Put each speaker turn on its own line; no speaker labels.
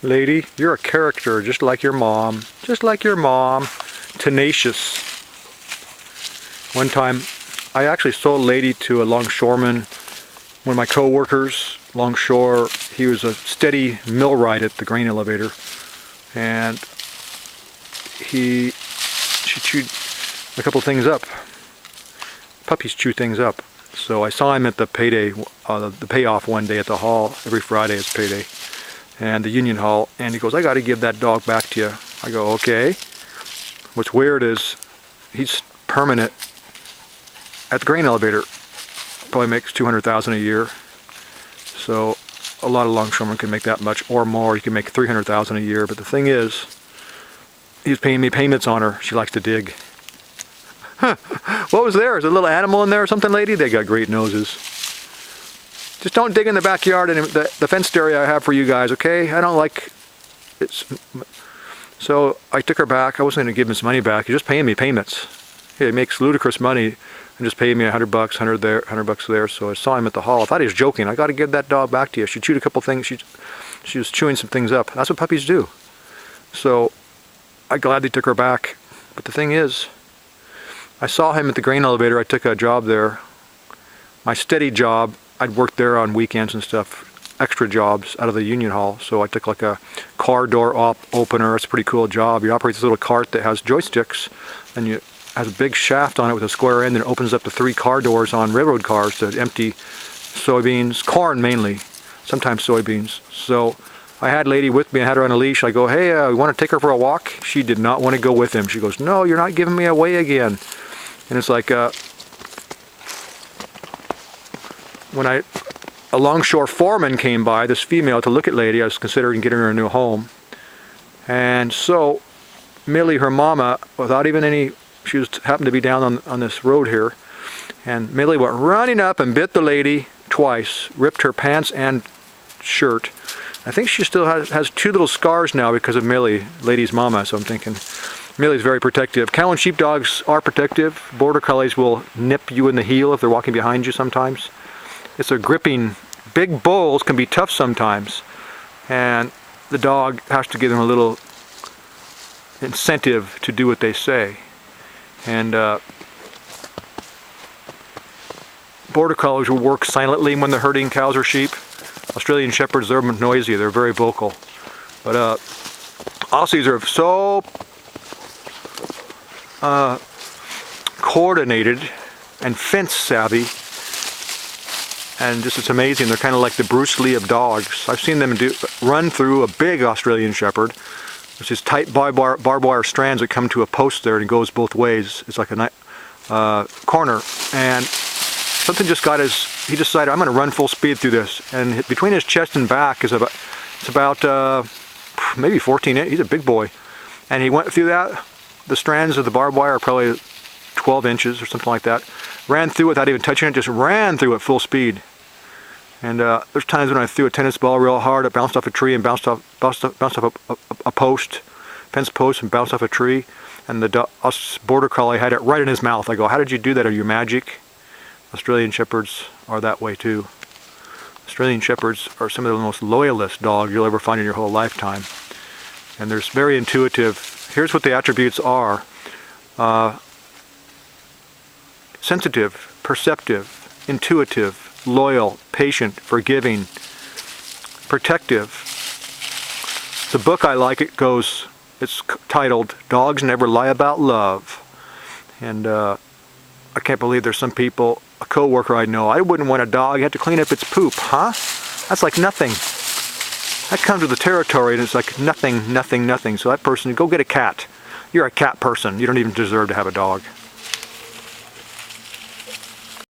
Lady, you're a character, just like your mom. Just like your mom. Tenacious. One time, I actually sold Lady to a longshoreman. One of my co-workers, longshore, he was a steady millwright at the grain elevator. And she chewed a couple things up. Puppies chew things up. So I saw him at the payday, the payoff one day at the hall. Every Friday is payday. And the union hall. And he goes, I got to give that dog back to you. I go, okay. What's weird is he's permanent at the grain elevator. Probably makes $200,000 a year. So a lot of longshoremen can make that much or more. You can make $300,000 a year. But the thing is, he's paying me payments on her. She likes to dig. What was there? Is there a little animal in there or something, lady? They got great noses. Just don't dig in the backyard and the fenced area I have for you guys, okay? I don't like it. So I took her back. I wasn't going to give him his money back. He's just paying me payments. He makes ludicrous money and just paid me $100, $100 there, $100 there. So I saw him at the hall. I thought he was joking. I got to give that dog back to you. She chewed a couple things. She was chewing some things up. That's what puppies do. So I gladly took her back. But the thing is, I saw him at the grain elevator. I took a job there. My steady job, I'd worked there on weekends and stuff, extra jobs out of the union hall. So I took like a car door opener. It's a pretty cool job. You operate this little cart that has joysticks, and it has a big shaft on it with a square end, and it opens up the 3 car doors on railroad cars to empty soybeans, corn mainly, sometimes soybeans. So I had Lady with me. I had her on a leash. I go, hey, you want to take her for a walk? She did not want to go with him. She goes, no, you're not giving me away again. And it's like when a longshore foreman came by, this female, to look at Lady. I was considering getting her a new home. And so Millie, her mama, without even any, she happened to be down on this road here, and Millie went running up and bit the lady twice, ripped her pants and shirt. I think she still has 2 little scars now because of Millie, Lady's mama, so I'm thinking Millie's very protective. Cow and sheep dogs are protective. Border collies will nip you in the heel if they're walking behind you sometimes. It's a gripping. Big bulls can be tough sometimes, and the dog has to give them a little incentive to do what they say. And border collies will work silently when they're herding cows or sheep. Australian shepherds, they're noisy, they're very vocal. But Aussies are so coordinated and fence savvy, and just it's amazing. They're kind of like the Bruce Lee of dogs. I've seen them run through a big Australian shepherd. There's these tight barbed wire strands that come to a post there, and it goes both ways. It's like a corner, and something just got he decided, I'm going to run full speed through this. And between his chest and back is about maybe 14 inches. He's a big boy. And he went through that. The strands of the barbed wire are probably 12 inches or something like that. Ran through it without even touching it, just ran through it full speed. And there's times when I threw a tennis ball real hard, it bounced off a tree and bounced off a post, fence post, and bounced off a tree. And the border collie had it right in his mouth. I go, how did you do that? Are you magic? Australian shepherds are that way too. Australian shepherds are some of the most loyalist dogs you'll ever find in your whole lifetime. And they're very intuitive. Here's what the attributes are. Sensitive, perceptive, intuitive, loyal, patient, forgiving, protective. The book I like, it's titled Dogs Never Lie About Love. And I can't believe there's some people, a co-worker I know, I wouldn't want a dog, you have to clean up its poop, huh? That's like nothing. That comes with the territory, and it's like nothing, nothing, nothing. So that person, go get a cat. You're a cat person. You don't even deserve to have a dog.